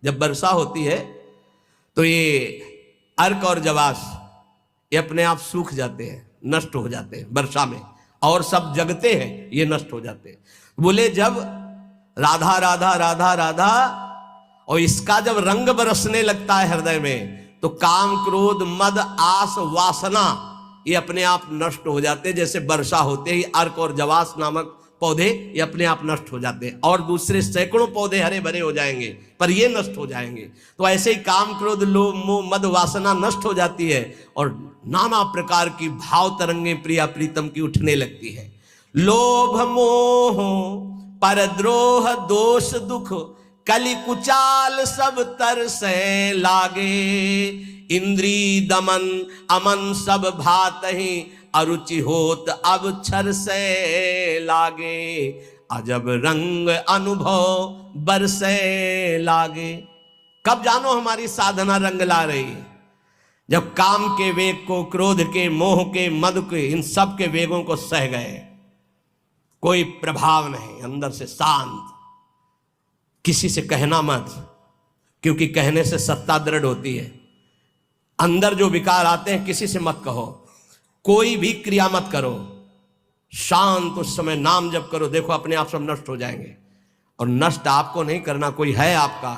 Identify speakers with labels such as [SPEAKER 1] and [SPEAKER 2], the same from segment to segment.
[SPEAKER 1] जब वर्षा होती है तो ये अर्क और जवास ये अपने आप सूख जाते हैं, नष्ट हो जाते हैं वर्षा में, और सब जगते हैं, ये नष्ट हो जाते हैं। बोले जब राधा राधा राधा राधा और इसका जब रंग बरसने लगता है हृदय में, तो काम क्रोध मद आस वासना ये अपने आप नष्ट हो जाते हैं। जैसे वर्षा होते ही अर्क और जवास नामक पौधे ये अपने आप नष्ट हो जाते हैं, और दूसरे सैकड़ों पौधे हरे भरे हो जाएंगे, पर ये नष्ट हो जाएंगे। तो ऐसे ही काम क्रोध लोभ मोह मद वासना नष्ट हो जाती है, और नाना प्रकार की भाव तरंगे प्रिया प्रीतम की उठने लगती है। लोभ मोह परद्रोह दोष दुख कलि कुचाल सब तरसे लागे, इंद्री दमन अमन सब भात ही अरुचि होत अब छर से लागे, अजब रंग अनुभव बरसे लागे। कब जानो हमारी साधना रंग ला रही है? जब काम के वेग को, क्रोध के, मोह के, मद के, इन सब के वेगों को सह गए, कोई प्रभाव नहीं, अंदर से शांत। किसी से कहना मत, क्योंकि कहने से सत्ता दृढ़ होती है। अंदर जो विकार आते हैं किसी से मत कहो, कोई भी क्रिया मत करो, शांत उस समय नाम जप करो, देखो अपने आप सब नष्ट हो जाएंगे। और नष्ट आपको नहीं करना, कोई है आपका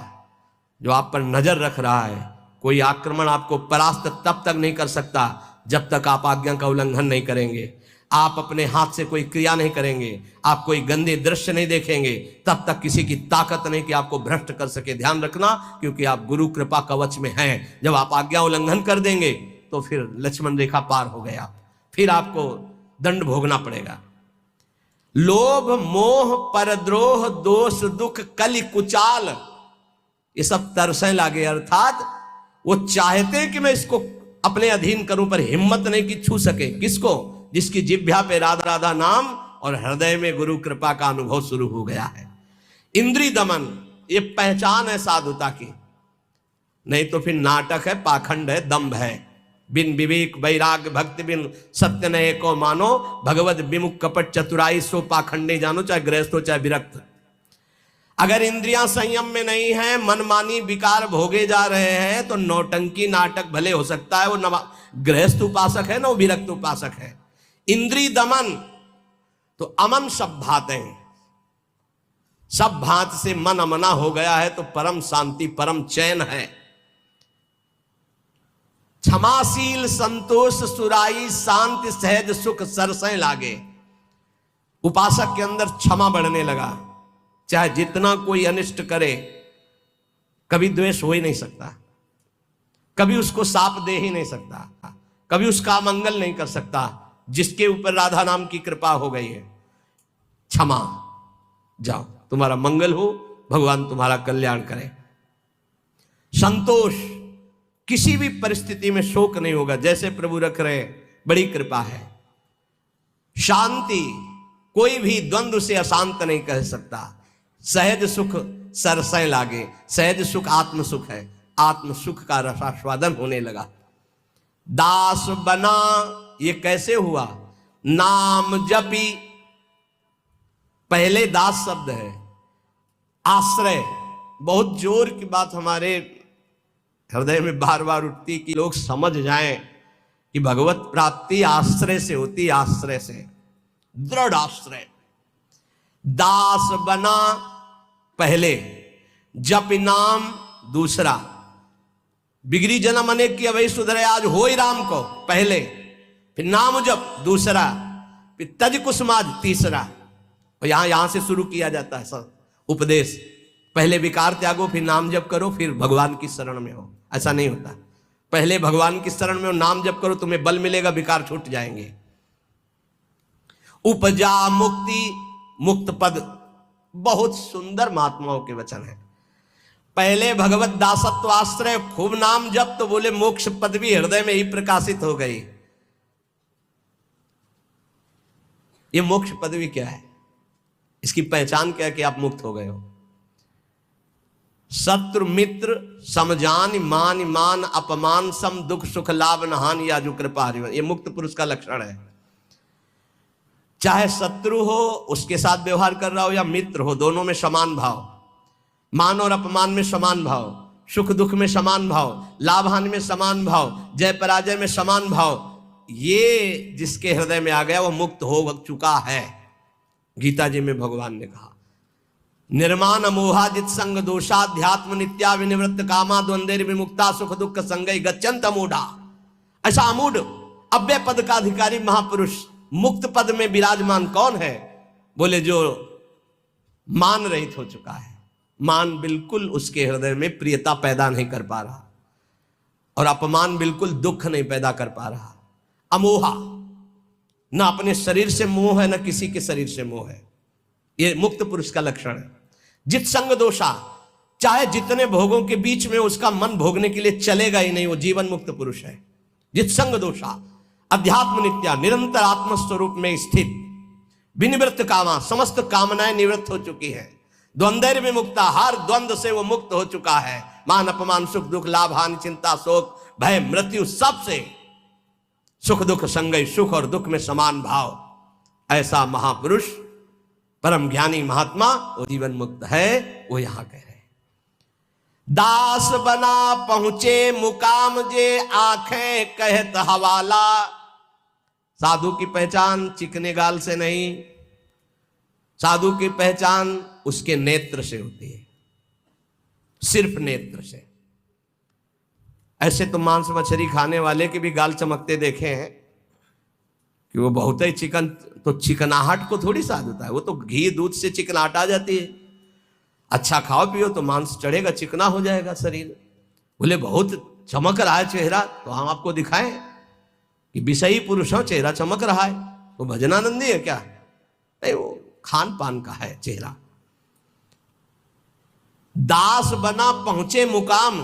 [SPEAKER 1] जो आप पर नजर रख रहा है। कोई आक्रमण आपको परास्त तब तक नहीं कर सकता जब तक आप आज्ञा का उल्लंघन नहीं करेंगे। आप अपने हाथ से कोई क्रिया नहीं करेंगे, आप कोई गंदे दृश्य नहीं देखेंगे, तब तक किसी की ताकत नहीं कि आपको भ्रष्ट कर सके। ध्यान रखना, क्योंकि आप गुरु कृपा कवच में हैं। जब आप आज्ञा उल्लंघन कर देंगे तो फिर लक्ष्मण रेखा पार हो गए आप, फिर आपको दंड भोगना पड़ेगा। लोभ मोह परद्रोह दोष दुख कलि कुचाल ये सब तरसे लागे, अर्थात वो चाहते कि मैं इसको अपने अधीन करूं, पर हिम्मत नहीं कि छू सके। किसको? जिसकी जिह्वा पे राधा राधा नाम और हृदय में गुरु कृपा का अनुभव शुरू हो गया है। इंद्री दमन ये पहचान है साधुता की, नहीं तो फिर नाटक है, पाखंड है, दंभ है। बिन विवेक वैराग्य भक्ति बिन सत्य नये को मानो, भगवत विमुख कपट चतुराई सो पाखंडे जानो, चाहे गृहस्थ हो चाहे विरक्त। अगर इंद्रियां संयम में नहीं है, मनमानी विकार भोगे जा रहे हैं, तो नौटंकी नाटक भले हो सकता है, वो गृहस्थ उपासक है ना, वो विरक्त उपासक है। इंद्री दमन तो अमन सब भातें, सब भात से मन अमना हो गया है तो परम शांति परम चैन है। क्षमाशील संतोष सुराई शांति सहज सुख सरसें लागे। उपासक के अंदर क्षमा बढ़ने लगा, चाहे जितना कोई अनिष्ट करे, कभी द्वेष हो ही नहीं सकता, कभी उसको साप दे ही नहीं सकता, कभी उसका मंगल नहीं कर सकता। जिसके ऊपर राधा नाम की कृपा हो गई है, क्षमा, जाओ तुम्हारा मंगल हो, भगवान तुम्हारा कल्याण करे। संतोष, किसी भी परिस्थिति में शोक नहीं होगा, जैसे प्रभु रख रहे, बड़ी कृपा है। शांति, कोई भी द्वंद्व से अशांत नहीं कह सकता। सहज सुख सरसें लागे, सहज सुख आत्म सुख है, आत्म सुख का रसास्वादन होने लगा। दास बना, ये कैसे हुआ? नाम जपी, पहले दास शब्द है, आश्रय। बहुत जोर की बात हमारे हृदय में बार बार उठती कि लोग समझ जाएं कि भगवत प्राप्ति आश्रय से होती, आश्रय से, दृढ़ आश्रय। दास बना पहले, जप नाम दूसरा। बिगड़ी जन्म अनेक की अवै सुधरे आज हो ही राम को पहले, फिर नाम जप दूसरा, फिर तज कुसुमाज तीसरा। और यहां से शुरू किया जाता है सब उपदेश। पहले विकार त्यागो, फिर नाम जप करो, फिर भगवान की शरण में हो। ऐसा नहीं होता, पहले भगवान की शरण में हो, नाम जप करो, तुम्हें बल मिलेगा, विकार छूट जाएंगे। उपजा मुक्ति मुक्त पद, बहुत सुंदर महात्माओं के वचन है। पहले भगवत दासत्व आश्रय, खूब नाम जप, तो बोले मोक्ष पद भी हृदय में ही प्रकाशित हो गई। ये मोक्ष पदवी क्या है? इसकी पहचान क्या है कि आप मुक्त हो गए हो। शत्रु मित्र समजान मान मान अपमान सम दुख सुख लाभ नहान या जो कृपा हरिवन, ये मुक्त पुरुष का लक्षण है। चाहे शत्रु हो उसके साथ व्यवहार कर रहा हो या मित्र हो, दोनों में समान भाव। मान और अपमान में समान भाव, सुख दुख में समान भाव, लाभ हानि में समान भाव, जय पराजय में समान भाव, ये जिसके हृदय में आ गया वो मुक्त हो चुका है। गीता जी में भगवान ने कहा, निर्माण मोहाजित संग दोषाध्यात्म नित्या विनिवृत्त कामा द्वंद्व विमुक्ता सुख दुख संगई गच्छन्त अमूढ़ा। ऐसा अमूढ़ अव्यय पद का अधिकारी महापुरुष मुक्त पद में विराजमान कौन है? बोले जो मान रहित हो चुका है। मान बिल्कुल उसके हृदय में प्रियता पैदा नहीं कर पा रहा और अपमान बिल्कुल दुख नहीं पैदा कर पा रहा। अमोहा, ना अपने शरीर से मोह है, ना किसी के शरीर से मोह है। यह मुक्त पुरुष का लक्षण है। जित संग दोषा, चाहे जितने भोगों के बीच में उसका मन भोगने के लिए चलेगा ही नहीं, वो जीवन मुक्त पुरुष है। जित संग दोषा, अध्यात्म नित्या, निरंतर आत्मस्वरूप में स्थित, विनिवृत्त कामा, समस्त कामनाएं निवृत्त हो चुकी है। द्वंद्व विमुक्ता, हर द्वंद्व से वो मुक्त हो चुका है। मान अपमान सुख दुख लाभ हानि चिंता शोक भय मृत्यु, सबसे सुख दुख संगई, सुख और दुख में समान भाव। ऐसा महापुरुष परम ज्ञानी महात्मा वो जीवन मुक्त है। वो यहां कह रहे, दास बना पहुंचे मुकाम जे आंखें कहत हवाला। साधु की पहचान चिकने गाल से नहीं, साधु की पहचान उसके नेत्र से होती है, सिर्फ नेत्र से। ऐसे तो मांस मछली खाने वाले के भी गाल चमकते देखे हैं कि वो बहुत ही चिकन, तो चिकनाहट को थोड़ी साधता है, वो तो घी दूध से चिकनाहट आ जाती है। अच्छा खाओ पियो तो मांस चढ़ेगा, चिकना हो जाएगा शरीर। बोले बहुत चमक रहा है चेहरा, तो हम आपको दिखाएं कि विषयी पुरुष हो, चेहरा चमक रहा है, वो भजनानंदी है क्या? नहीं, वो खान पान का है चेहरा। दास बना पहुंचे मुकाम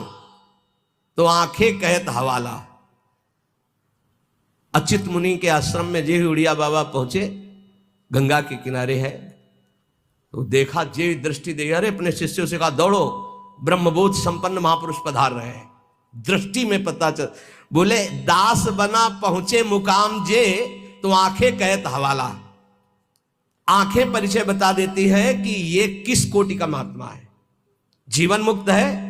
[SPEAKER 1] तो आंखें कहत हवाला। अच्युत मुनि के आश्रम में जे उड़िया बाबा पहुंचे, गंगा के किनारे है, तो देखा, जे दृष्टि दे, अरे अपने शिष्यों से कहा दौड़ो, ब्रह्मबोध संपन्न महापुरुष पधार रहे हैं। दृष्टि में पता चल, बोले दास बना पहुंचे मुकाम जे तो आंखें कहत हवाला। आंखें परिचय बता देती है कि ये किस कोटि का महात्मा है। जीवन मुक्त है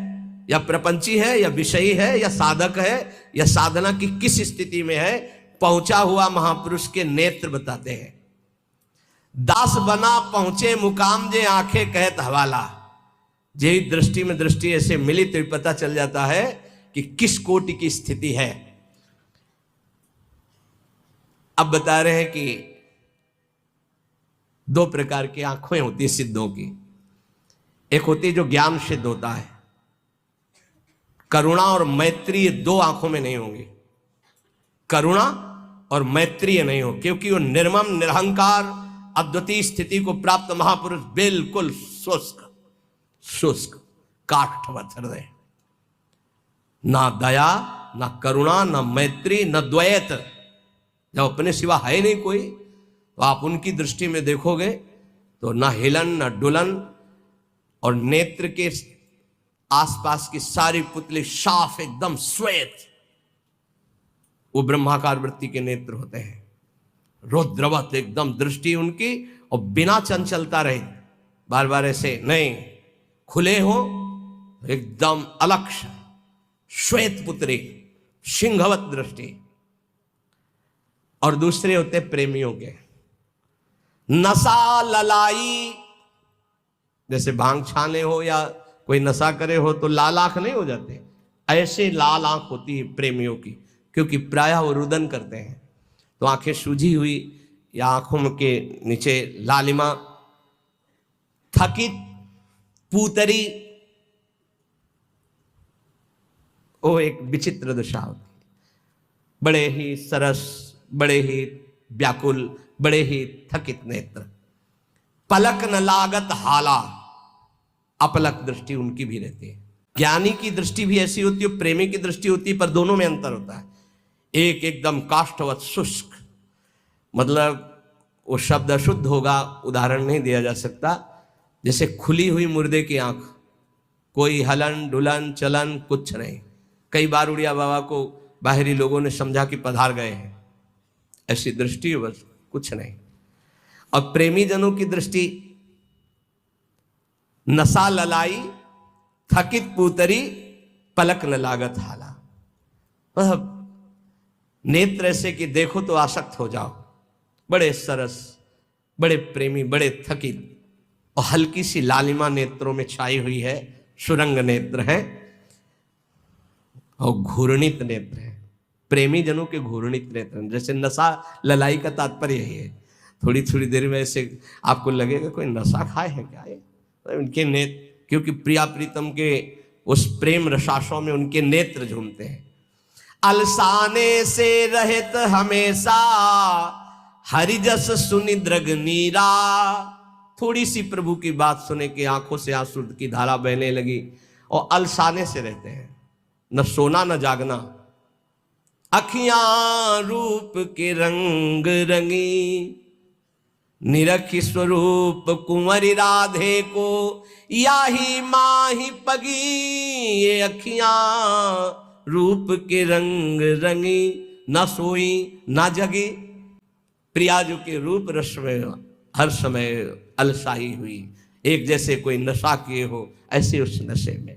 [SPEAKER 1] या प्रपंची है या विषयी है या साधक है या साधना की किस स्थिति में है, पहुंचा हुआ महापुरुष के नेत्र बताते हैं। दास बना पहुंचे मुकाम जे आंखें कहत हवाला। जे दृष्टि में दृष्टि ऐसे मिली तो पता चल जाता है कि किस कोटि की स्थिति है। अब बता रहे हैं कि दो प्रकार की आंखें होती है सिद्धों की। एक होती है जो ज्ञान सिद्ध होता है, करुणा और मैत्री, ये दो आंखों में नहीं होंगी। करुणा और मैत्री नहीं हो, क्योंकि वो निर्मम निरहंकार अद्वितीय स्थिति को प्राप्त महापुरुष बिल्कुल शुष्क शुष्क काष्ठवत हृदय, ना दया ना करुणा ना मैत्री न द्वैत। जब अपने सिवा है नहीं कोई, तो आप उनकी दृष्टि में देखोगे तो ना हिलन ना डुलन, और नेत्र के आसपास की सारी पुतली साफ एकदम श्वेत, वो ब्रह्माकार वृत्ति के नेत्र होते हैं। रुद्रवत एकदम दृष्टि उनकी, और बिना चंचलता रहे, बार बार ऐसे नहीं, खुले हो एकदम अलक्ष श्वेत पुत्री, सिंहवत दृष्टि। और दूसरे होते प्रेमियों के, नशा ललाई, जैसे भांग छाने हो या कोई नशा करे हो तो लाल आंख नहीं हो जाते, ऐसे लाल आंख होती है प्रेमियों की, क्योंकि प्रायः वो रुदन करते हैं, तो आंखें सूजी हुई या आंखों के नीचे लालिमा, थकित, पूतरी, वो एक विचित्र दशा होती है। बड़े ही सरस, बड़े ही व्याकुल, बड़े ही थकित नेत्र, पलक न लागत हाला, अपलक दृष्टि उनकी भी रहती है। ज्ञानी की दृष्टि भी ऐसी होती है, प्रेमी की दृष्टि होती है, पर दोनों में अंतर होता है। एक एकदम काष्ठवत शुष्क, मतलब वो शब्द अशुद्ध होगा, उदाहरण नहीं दिया जा सकता, जैसे खुली हुई मुर्दे की आंख, कोई हलन डुलन चलन कुछ नहीं। कई बार उड़िया बाबा को बाहरी लोगों ने समझा कि पधार गए हैं, ऐसी दृष्टि बस कुछ नहीं। और प्रेमी जनों की दृष्टि नशा ललाई थकित पूतरी पलक न लागत हाला। मतलब नेत्र ऐसे कि देखो तो आसक्त हो जाओ, बड़े सरस, बड़े प्रेमी, बड़े थकित, और हल्की सी लालिमा नेत्रों में छाई हुई है, सुरंग नेत्र है और घूर्णित नेत्र है। प्रेमी जनों के घूर्णित नेत्र, जैसे नशा ललाई का तात्पर्य यही है। थोड़ी थोड़ी देर में ऐसे आपको लगेगा कोई नशा खाए है क्या ये, उनके नेत्र, क्योंकि प्रिया प्रीतम के उस प्रेम रसाशों में उनके नेत्र झूमते हैं। अलसाने से रहित हमेशा हरिजस सुनि दृग नीरा। थोड़ी सी प्रभु की बात सुने के आंखों से आंसू की धारा बहने लगी, और अलसाने से रहते हैं, न सोना न जागना। अखियां रूप के रंग रंगी, निरखी स्वरूप कुंवरी राधे को, याही माही पगी। ये अखियां रूप के रंग रंगी, न सोई न जगी। प्रियाजू के रूप रस में हर समय अलसाई हुई, एक जैसे कोई नशा किए हो ऐसे उस नशे में।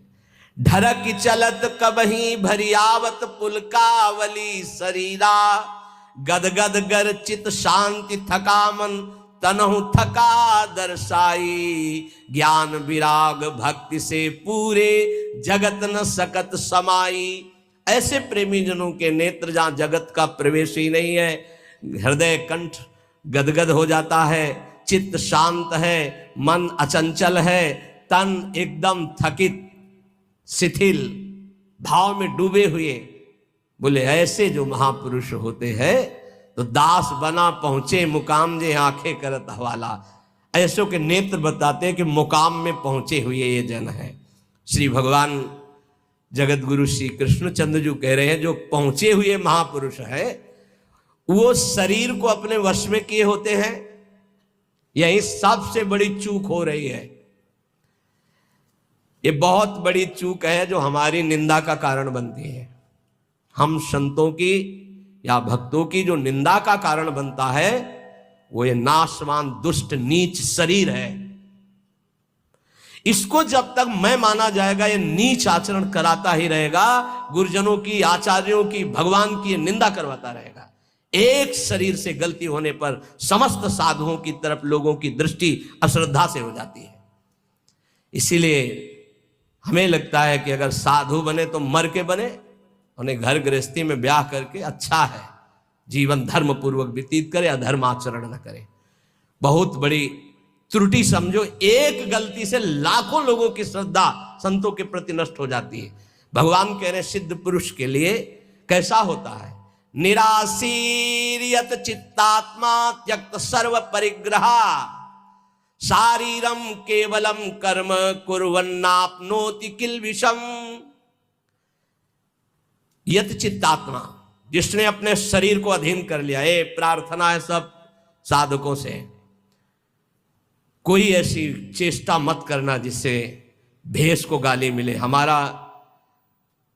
[SPEAKER 1] ढरक चलत कबही भरियावत पुलकावली शरीरा, गदगद गर चित शांति थका मन, तनहु थका दर्शाई। ज्ञान विराग भक्ति से पूरे जगत न सकत समाई। ऐसे प्रेमी जनों के नेत्र जहां जगत का प्रवेश ही नहीं है, हृदय कंठ गदगद हो जाता है, चित्त शांत है, मन अचंचल है, तन एकदम थकित शिथिल भाव में डूबे हुए। बोले ऐसे जो महापुरुष होते हैं तो दास बना पहुंचे मुकाम जे आंखें करत हवाला। ऐसों के नेत्र बताते हैं कि मुकाम में पहुंचे हुए ये जन है। श्री भगवान जगत गुरु श्री कृष्णचंद्र जी कह रहे हैं जो पहुंचे हुए महापुरुष है वो शरीर को अपने वश में किए होते हैं। यही सबसे बड़ी चूक हो रही है। ये बहुत बड़ी चूक है जो हमारी निंदा का कारण बनती है। हम संतों की या भक्तों की जो निंदा का कारण बनता है वो ये नाशवान दुष्ट नीच शरीर है। इसको जब तक मैं माना जाएगा ये नीच आचरण कराता ही रहेगा, गुरुजनों की, आचार्यों की, भगवान की निंदा करवाता रहेगा। एक शरीर से गलती होने पर समस्त साधुओं की तरफ लोगों की दृष्टि अश्रद्धा से हो जाती है। इसीलिए हमें लगता है कि अगर साधु बने तो मर के बने, उन्हें घर गृहस्थी में ब्याह करके अच्छा है, जीवन धर्म पूर्वक व्यतीत करे, अधर्म आचरण न करे। बहुत बड़ी त्रुटि समझो, एक गलती से लाखों लोगों की श्रद्धा संतों के प्रति नष्ट हो जाती है। भगवान कह रहे सिद्ध पुरुष के लिए कैसा होता है, निराशीर्यत चित्तात्मा त्यक्त सर्व परिग्रहा, शारीरम केवलम कर्म कुर्वन्नाप्नोति किल विषम। यत चित्तात्मा, जिसने अपने शरीर को अधीन कर लिया। ये प्रार्थना है सब साधकों से, कोई ऐसी चेष्टा मत करना जिससे भेष को गाली मिले। हमारा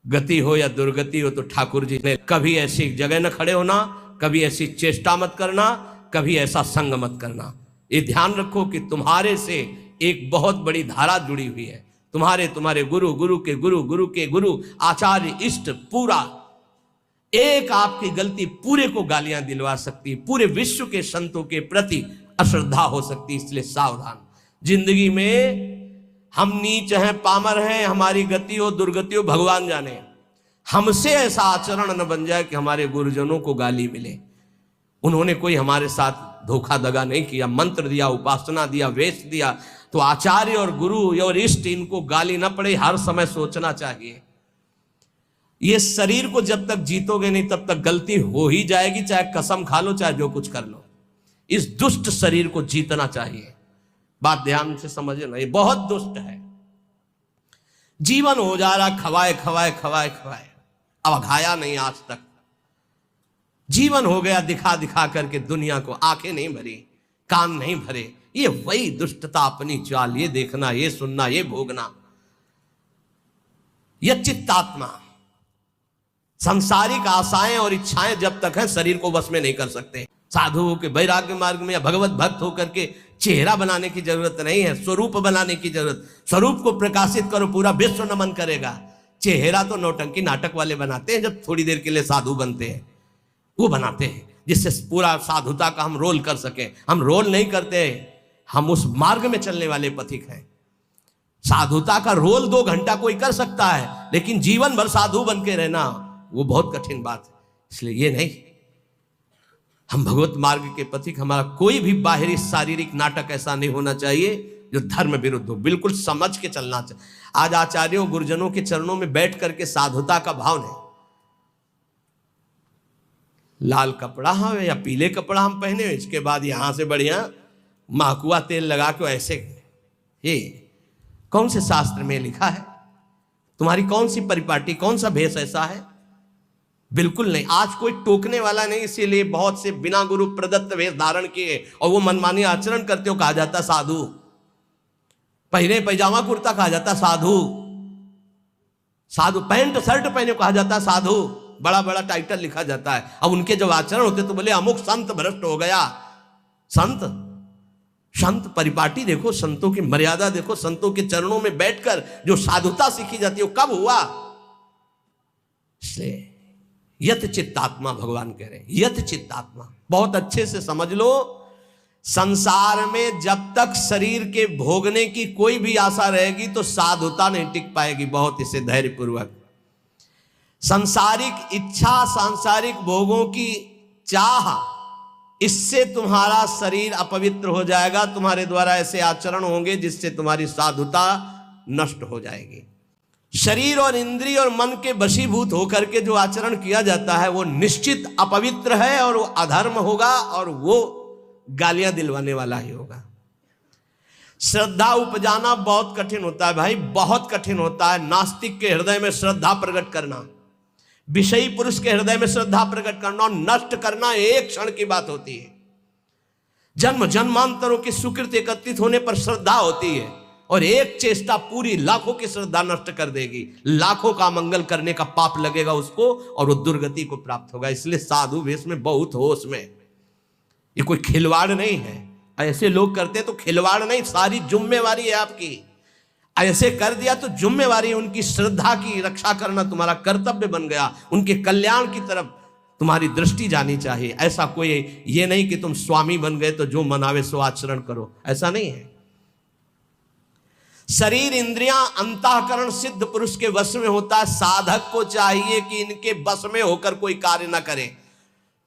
[SPEAKER 1] गति हो या दुर्गति हो तो ठाकुर जी ने कभी ऐसी जगह न खड़े होना, कभी ऐसी चेष्टा मत करना, कभी ऐसा संग मत करना। ये ध्यान रखो कि तुम्हारे से एक बहुत बड़ी धारा जुड़ी हुई है। तुम्हारे गुरु, गुरु के गुरु, गुरु के गुरु, आचार्य, इष्ट, पूरा एक आपकी गलती पूरे को गालियां दिलवा सकती है, पूरे विश्व के संतों के प्रति अश्रद्धा हो सकती है। इसलिए सावधान। जिंदगी में हम नीच हैं, पामर हैं, हमारी गति हो दुर्गति हो भगवान जाने, हमसे ऐसा आचरण न बन जाए कि हमारे गुरुजनों को गाली मिले। उन्होंने कोई हमारे साथ धोखा दगा नहीं किया, मंत्र दिया, उपासना दिया, वेश दिया, तो आचार्य और गुरु और इष्ट इनको गाली न पड़े, हर समय सोचना चाहिए। ये शरीर को जब तक जीतोगे नहीं तब तक गलती हो ही जाएगी, चाहे कसम खा लो, चाहे जो कुछ कर लो। इस दुष्ट शरीर को जीतना चाहिए। बात ध्यान से समझना, ये बहुत दुष्ट है। जीवन हो जा रहा खवाए खवाए खवाए खवाए, अब खाया नहीं आज तक। जीवन हो गया दिखा दिखा करके दुनिया को, आंखें नहीं भरी, कान नहीं भरे। ये वही दुष्टता अपनी चाल, ये देखना, ये सुनना, ये भोगना। यह चित्तात्मा सांसारिक आशाएं और इच्छाएं जब तक है शरीर को वश में नहीं कर सकते। साधुओं के वैराग्य मार्ग में या भगवत भक्त होकर के चेहरा बनाने की जरूरत नहीं है, स्वरूप बनाने की जरूरत। स्वरूप को प्रकाशित करो, पूरा विश्व नमन करेगा। चेहरा तो नौटंकी नाटक वाले बनाते हैं, जब थोड़ी देर के लिए साधु बनते हैं, वो बनाते हैं जिससे पूरा साधुता का हम रोल कर सके। हम रोल नहीं करते, हम उस मार्ग में चलने वाले पथिक हैं। साधुता का रोल 2 घंटा कोई कर सकता है, लेकिन जीवन भर साधु बन के रहना वो बहुत कठिन बात है। इसलिए ये नहीं, हम भगवत मार्ग के पथिक। हमारा कोई भी बाहरी शारीरिक नाटक ऐसा नहीं होना चाहिए जो धर्म विरुद्ध हो, बिल्कुल समझ के चलना चाहिए। आज आचार्यों गुरुजनों के चरणों में बैठ करके साधुता का भाव नहीं। लाल कपड़ा हम या पीले कपड़ा हम पहने, इसके बाद यहां से बढ़िया महकुआ तेल लगा के ऐसे, ये कौन से शास्त्र में लिखा है? तुम्हारी कौन सी परिपाटी, कौन सा भेष ऐसा है? बिल्कुल नहीं। आज कोई टोकने वाला नहीं, इसीलिए बहुत से बिना गुरु प्रदत्त वेश धारण किए और वो मनमानी आचरण करते हो कहा जाता साधु। पहने पैजामा कुर्ता कहा जाता साधु। साधु पैंट शर्ट पहने कहा जाता साधु। बड़ा बड़ा टाइटल लिखा जाता है। अब उनके जब आचरण होते तो बोले अमुक संत भ्रष्ट हो गया। संत परिपाटी देखो, संतों की मर्यादा देखो, संतों के चरणों में बैठकर जो साधुता सीखी जाती है वो कब हुआ? इसलिए यत चित्तात्मा भगवान कह रहे हैं, यत चित्तात्मा। बहुत अच्छे से समझ लो, संसार में जब तक शरीर के भोगने की कोई भी आशा रहेगी तो साधुता नहीं टिक पाएगी। बहुत इसे धैर्यपूर्वक, सांसारिक इच्छा, सांसारिक भोगों की चाह, इससे तुम्हारा शरीर अपवित्र हो जाएगा। तुम्हारे द्वारा ऐसे आचरण होंगे जिससे तुम्हारी साधुता नष्ट हो जाएगी। शरीर और इंद्रिय और मन के वशीभूत होकर के जो आचरण किया जाता है वो निश्चित अपवित्र है और वो अधर्म होगा और वो गालियां दिलवाने वाला ही होगा। श्रद्धा उपजाना बहुत कठिन होता है भाई, बहुत कठिन होता है। नास्तिक के हृदय में श्रद्धा प्रकट करना, विषयी पुरुष के हृदय में श्रद्धा प्रकट करना और नष्ट करना एक क्षण की बात होती है। जन्म जन्मांतरों की सुकृत एकत्रित होने पर श्रद्धा होती है और एक चेष्टा पूरी लाखों की श्रद्धा नष्ट कर देगी। लाखों का मंगल करने का पाप लगेगा उसको और वो दुर्गति को प्राप्त होगा। इसलिए साधु वेश में बहुत होश में, ये कोई खिलवाड़ नहीं है। ऐसे लोग करते तो खिलवाड़ नहीं, सारी जिम्मेवारी है आपकी। ऐसे कर दिया तो जिम्मेवारी, उनकी श्रद्धा की रक्षा करना तुम्हारा कर्तव्य बन गया। उनके कल्याण की तरफ तुम्हारी दृष्टि जानी चाहिए। ऐसा कोई ये नहीं कि तुम स्वामी बन गए तो जो मनावे सो आचरण करो, ऐसा नहीं है। शरीर इंद्रियां अंतःकरण सिद्ध पुरुष के वश में होता है। साधक को चाहिए कि इनके वश में होकर कोई कार्य ना करे।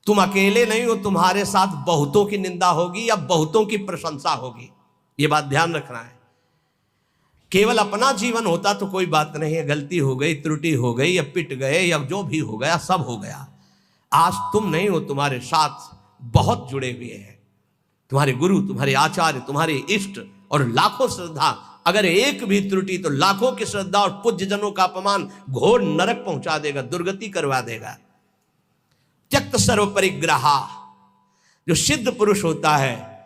[SPEAKER 1] तुम अकेले नहीं हो, तुम्हारे साथ बहुतों की निंदा होगी या बहुतों की प्रशंसा होगी, ये बात ध्यान रखना है। केवल अपना जीवन होता तो कोई बात नहीं है, गलती हो गई, त्रुटि हो गई या पिट गए या जो भी हो गया सब हो गया। आज तुम नहीं हो, तुम्हारे साथ बहुत जुड़े हुए हैं, तुम्हारे गुरु, तुम्हारे आचार्य, तुम्हारे इष्ट और लाखों श्रद्धा। अगर एक भी त्रुटि तो लाखों की श्रद्धा और पूज्य जनों का अपमान घोर नरक पहुंचा देगा, दुर्गति करवा देगा। त्यक्त सर्व परिग्रहा, जो सिद्ध पुरुष होता है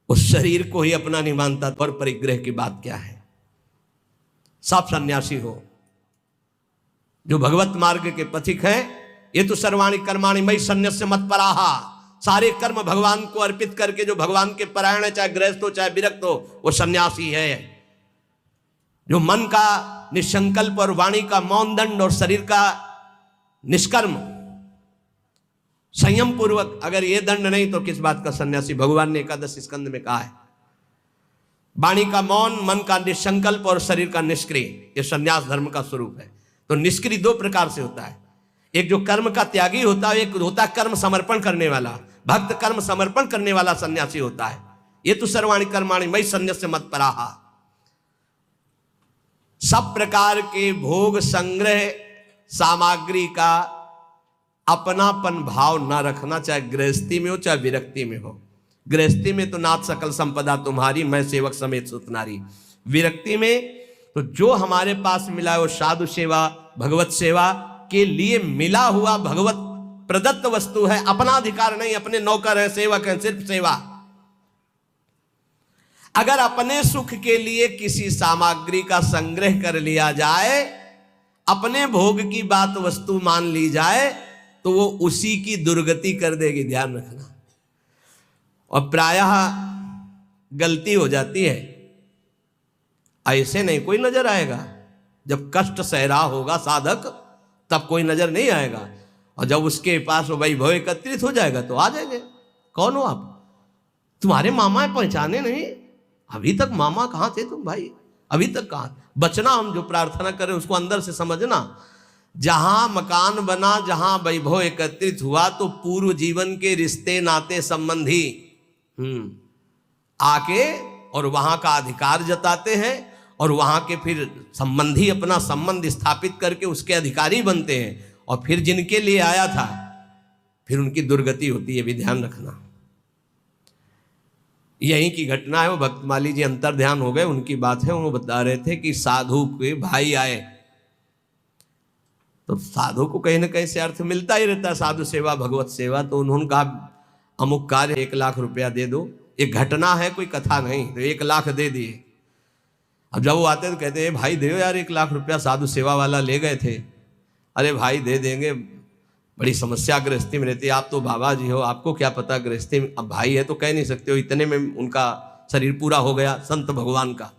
[SPEAKER 1] उस शरीर को ही अपना नहीं मानता और परिग्रह की बात क्या है। सब सन्यासी हो जो भगवत मार्ग के पथिक हैं, ये तो सर्वाणि कर्माणि मयि सन्न्यस्य मत्पराहा, सारे कर्म भगवान को अर्पित करके जो भगवान के परायण है, चाहे गृहस्थ हो चाहे विरक्त हो, वो सन्यासी है। जो मन का निसंकल्प और वाणी का मौन दंड और शरीर का निष्कर्म संयम पूर्वक, अगर ये दंड नहीं तो किस बात का सन्यासी। भगवान ने एकादश स्कंद में कहा है, वाणी का मौन, मन का निसंकल्प और शरीर का निष्क्रिय, ये सन्यास धर्म का स्वरूप है। तो निष्क्रिय 2 प्रकार से होता है, एक जो कर्म का त्यागी होता है, एक होता है कर्म समर्पण करने वाला। भक्त कर्म समर्पण करने वाला सन्यासी होता है। ये तो सर्वाणि कर्माणि मयि सन्न्यस्य मत्पराहा। सब प्रकार के भोग संग्रह सामग्री का अपनापन भाव ना रखना, चाहे गृहस्थी में हो चाहे विरक्ति में हो। गृहस्थी में तो नाथ सकल संपदा तुम्हारी, मैं सेवक समेत सुतनारी। विरक्ति में तो जो हमारे पास मिला है वो साधु सेवा, भगवत सेवा के लिए मिला हुआ भगवत प्रदत्त वस्तु है। अपना अधिकार नहीं, अपने नौकर है, सेवक है, सिर्फ सेवा। अगर अपने सुख के लिए किसी सामग्री का संग्रह कर लिया जाए, अपने भोग की बात वस्तु मान ली जाए, तो वो उसी की दुर्गति कर देगी, ध्यान रखना। और प्रायः गलती हो जाती है, ऐसे नहीं कोई नजर आएगा। जब कष्ट सह रहा होगा साधक तब कोई नजर नहीं आएगा, और जब उसके पास वैभव एकत्रित हो जाएगा तो आ जाएंगे। कौन हो आप? तुम्हारे मामा पहचाने नहीं? अभी तक मामा कहाँ थे तुम भाई? अभी तक कहाँ? बचना, हम जो प्रार्थना करें उसको अंदर से समझना। जहां मकान बना, जहां वैभव एकत्रित हुआ, तो पूर्व जीवन के रिश्ते नाते संबंधी आके और वहां का अधिकार जताते हैं, और वहां के फिर संबंधी अपना संबंध स्थापित करके उसके अधिकारी बनते हैं, और फिर जिनके लिए आया था फिर उनकी दुर्गति होती है। भी ध्यान रखना, यहीं की घटना है। वो भक्तमाली जी अंतर ध्यान हो गए, उनकी बात है। वो बता रहे थे कि साधु के भाई आए, तो साधु को कहीं ना कहीं से अर्थ मिलता ही रहता है, साधु सेवा भगवत सेवा। तो उन्होंने कहा अमुक कार्य 1 लाख रुपया दे दो। एक घटना है, कोई कथा नहीं। तो 1 लाख दे दिए। अब जब वो आते तो कहते हैं भाई दे यार 1 लाख रुपया, साधु सेवा वाला ले गए थे। अरे भाई दे देंगे, बड़ी समस्या गृहस्थी में रहती है। आप तो बाबा जी हो, आपको क्या पता गृहस्थी में। अब भाई है तो कह नहीं सकते हो, इतने में उनका शरीर पूरा हो गया संत भगवान का।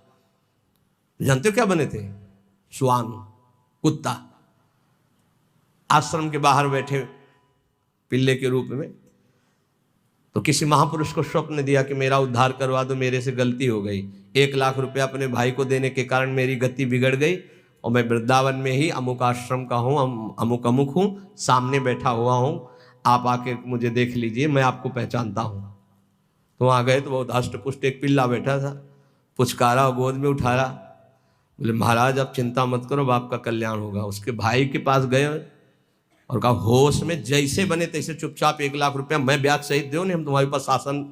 [SPEAKER 1] जानते हो क्या बने थे? श्वान, कुत्ता, आश्रम के बाहर बैठे पिल्ले के रूप में। तो किसी महापुरुष को स्वप्न दिया कि मेरा उद्धार करवा दो, मेरे से गलती हो गई। 1 लाख रुपया अपने भाई को देने के कारण मेरी गति बिगड़ गई, और मैं वृंदावन में ही अमुक आश्रम का हूँ, अमुक अमुक हूँ, सामने बैठा हुआ हूँ, आप आके मुझे देख लीजिए, मैं आपको पहचानता हूँ। तो वहाँ गए तो बहुत हष्ट-पुष्ट एक पिल्ला बैठा था, पुचकारा और गोद में उठाया। बोले महाराज आप चिंता मत करो, अब आपका कल्याण होगा। उसके भाई के पास गए और कहा होश में जैसे बने तैसे चुपचाप 1 लाख रुपया मैं ब्याज सहित दो, नहीं हम तुम्हारे पास शासन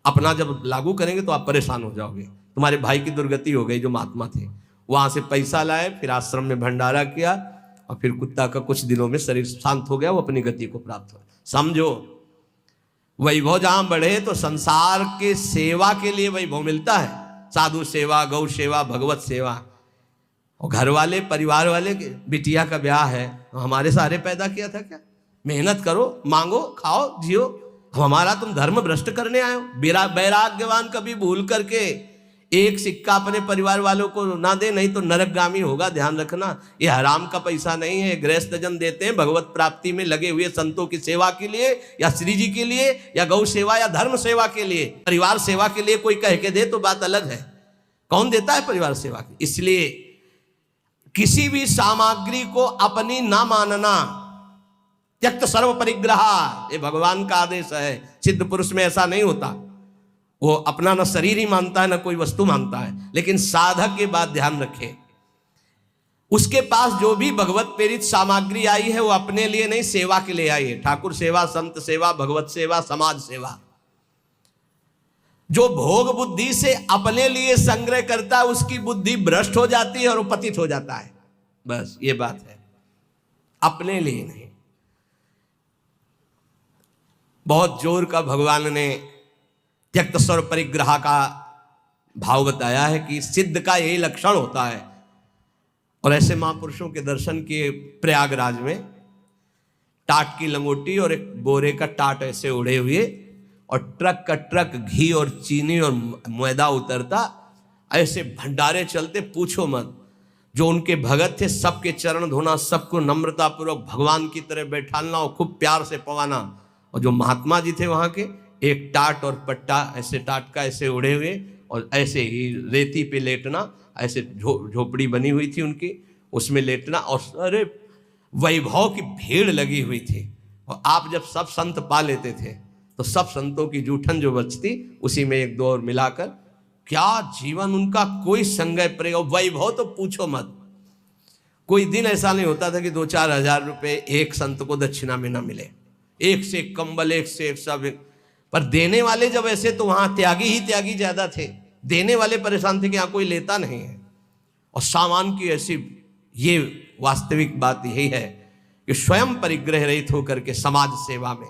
[SPEAKER 1] अपना जब लागू करेंगे तो आप परेशान हो जाओगे। तुम्हारे भाई की दुर्गति हो गई जो महात्मा थे। वहां से पैसा लाए, फिर आश्रम में भंडारा किया, और फिर कुत्ता का कुछ दिनों में शरीर शांत हो गया, वो अपनी गति को प्राप्त हो। समझो, वैभव जहां बढ़े तो संसार के सेवा के लिए वैभव मिलता है। साधु सेवा, गौ सेवा, भगवत सेवा। और घर वाले, परिवार वाले, बिटिया का ब्याह है, हमारे सारे पैदा किया था क्या? मेहनत करो, मांगो, खाओ, जियो। हमारा तुम धर्म भ्रष्ट करने आए हो। वैराग्यवान कभी भूल करके एक सिक्का अपने परिवार वालों को ना दे, नहीं तो नरकगामी होगा। ध्यान रखना, ये हराम का पैसा नहीं है। गृहस्थ जन देते हैं भगवत प्राप्ति में लगे हुए संतों की सेवा के लिए, या श्री जी के लिए, या गौ सेवा, या धर्म सेवा के लिए। परिवार सेवा के लिए कोई कह के दे तो बात अलग है, कौन देता है परिवार सेवा की? इसलिए किसी भी सामग्री को अपनी ना मानना, त्यक्त सर्व परिग्रह, ये भगवान का आदेश है। सिद्ध पुरुष में ऐसा नहीं होता, वो अपना न शरीर ही मानता है, न कोई वस्तु मानता है। लेकिन साधक के बात ध्यान रखे, उसके पास जो भी भगवत प्रेरित सामग्री आई है वो अपने लिए नहीं, सेवा के लिए आई है। ठाकुर सेवा, संत सेवा, भगवत सेवा, समाज सेवा। जो भोग बुद्धि से अपने लिए संग्रह करता है उसकी बुद्धि भ्रष्ट हो जाती है और वो पतित हो जाता है। बस ये बात है, अपने लिए नहीं। बहुत जोर का भगवान ने त्यक्त स्वर परिग्रह का भाव बताया है कि सिद्ध का यही लक्षण होता है। और ऐसे महापुरुषों के दर्शन किए प्रयागराज में, टाट की लंगोटी और एक बोरे का टाट ऐसे उड़े हुए, और ट्रक का ट्रक घी और चीनी और मैदा उतरता, ऐसे भंडारे चलते, पूछो मत। जो उनके भगत थे सबके चरण धोना, सबको नम्रतापूर्वक भगवान की तरह बैठाना और खूब प्यार से पवाना। और जो महात्मा जी थे वहाँ के, एक टाट और पट्टा ऐसे टाट का ऐसे उड़े हुए, और ऐसे ही रेती पे लेटना, ऐसे झोपड़ी बनी हुई थी उनकी, उसमें लेटना। और अरे वैभव की भीड़ लगी हुई थी। और आप जब सब संत पा लेते थे तो सब संतों की जूठन जो बचती उसी में एक दो और मिलाकर, क्या जीवन उनका, कोई संगय प्रयोग, वैभव तो पूछो मत। कोई दिन ऐसा नहीं होता था कि 2-4 हजार रुपए एक संत को दक्षिणा में ना मिले। एक से एक कंबल, एक से एक सब। पर देने वाले जब ऐसे, तो वहां त्यागी ही त्यागी ज्यादा थे। देने वाले परेशान थे कि यहाँ कोई लेता नहीं है। और सामान की ऐसी, ये वास्तविक बात यही है कि स्वयं परिग्रह रहित होकर के समाज सेवा में